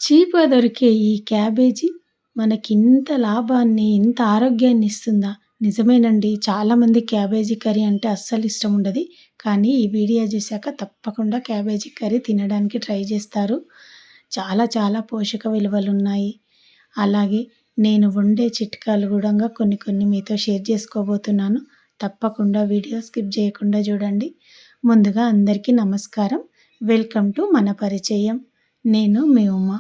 చీప్‌గా దొరికే ఈ క్యాబేజీ మనకింత లాభాన్ని, ఇంత ఆరోగ్యాన్ని ఇస్తుందా? నిజమేనండి. చాలామంది క్యాబేజీ కర్రీ అంటే అస్సలు ఇష్టం ఉండదు. కానీ ఈ వీడియో చూశాక తప్పకుండా క్యాబేజీ కర్రీ తినడానికి ట్రై చేస్తారు. చాలా చాలా పోషక విలువలున్నాయి. అలాగే నేను వండే చిట్కాలు గూడంగా కొన్ని కొన్ని మీతో షేర్ చేసుకోబోతున్నాను. తప్పకుండా వీడియో స్కిప్ చేయకుండా చూడండి. ముందుగా అందరికీ నమస్కారం. వెల్కమ్ టు మన పరిచయం. నేను మీ ఉమ.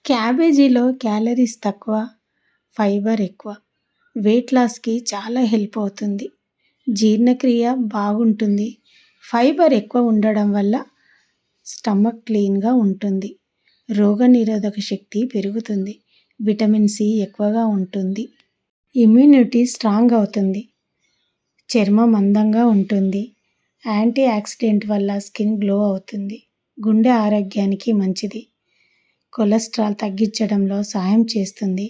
క్యాబేజీలో క్యాలరీస్ తక్కువ, ఫైబర్ ఎక్కువ. వెయిట్ లాస్‌కి చాలా హెల్ప్ అవుతుంది. జీర్ణక్రియ బాగుంటుంది. ఫైబర్ ఎక్కువ ఉండడం వల్ల స్టమక్ క్లీన్‌గా ఉంటుంది. రోగనిరోధక శక్తి పెరుగుతుంది. విటమిన్ సి ఎక్కువగా ఉంటుంది. ఇమ్యూనిటీ స్ట్రాంగ్ అవుతుంది. చర్మం అందంగా ఉంటుంది. యాంటీ ఆక్సిడెంట్ వల్ల స్కిన్ గ్లో అవుతుంది. గుండె ఆరోగ్యానికి మంచిది. కొలెస్ట్రాల్ తగ్గించడంలో సాయం చేస్తుంది.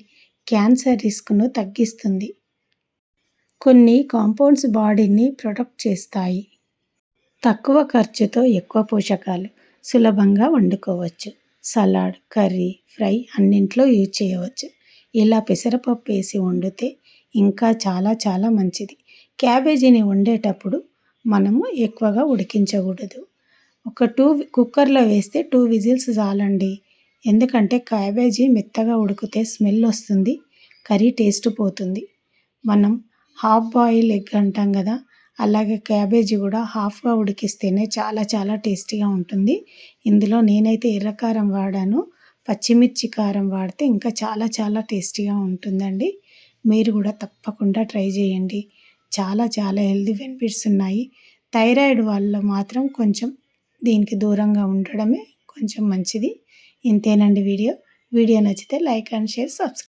క్యాన్సర్ రిస్క్‌ను తగ్గిస్తుంది. కొన్ని కాంపౌండ్స్ బాడీని ప్రొటెక్ట్ చేస్తాయి. తక్కువ ఖర్చుతో ఎక్కువ పోషకాలు. సులభంగా వండుకోవచ్చు. సలాడ్, కర్రీ, ఫ్రై అన్నింట్లో యూజ్ చేయవచ్చు. ఇలా పెసరపప్పు వేసి వండితే ఇంకా చాలా చాలా మంచిది. క్యాబేజీని వండేటప్పుడు మనము ఎక్కువగా ఉడికించకూడదు. ఒక కుక్కర్‌లో వేస్తే 2 విజిల్స్ చాలండి. ఎందుకంటే క్యాబేజీ మెత్తగా ఉడికితే స్మెల్ వస్తుంది. కర్రీ టేస్ట్ పోతుంది. మనం హాఫ్ బాయిల్ ఎగ్ అంటాం కదా! అలాగే క్యాబేజీ కూడా హాఫ్‌గా ఉడికిస్తేనే చాలా చాలా టేస్టీగా ఉంటుంది. ఇందులో నేనైతే ఎర్ర కారం వాడాను. పచ్చిమిర్చి కారం వాడితే ఇంకా చాలా చాలా టేస్టీగా ఉంటుందండి. మీరు కూడా తప్పకుండా ట్రై చేయండి. చాలా చాలా హెల్తీ బెనిఫిట్స్ ఉన్నాయి. థైరాయిడ్ వాళ్ళు మాత్రం కొంచెం దీనికి దూరంగా ఉండడమే కొంచెం మంచిది. ఇంతేనండి వీడియో. వీడియో నచ్చితే లైక్ అండ్ షేర్, సబ్స్క్రైబ్.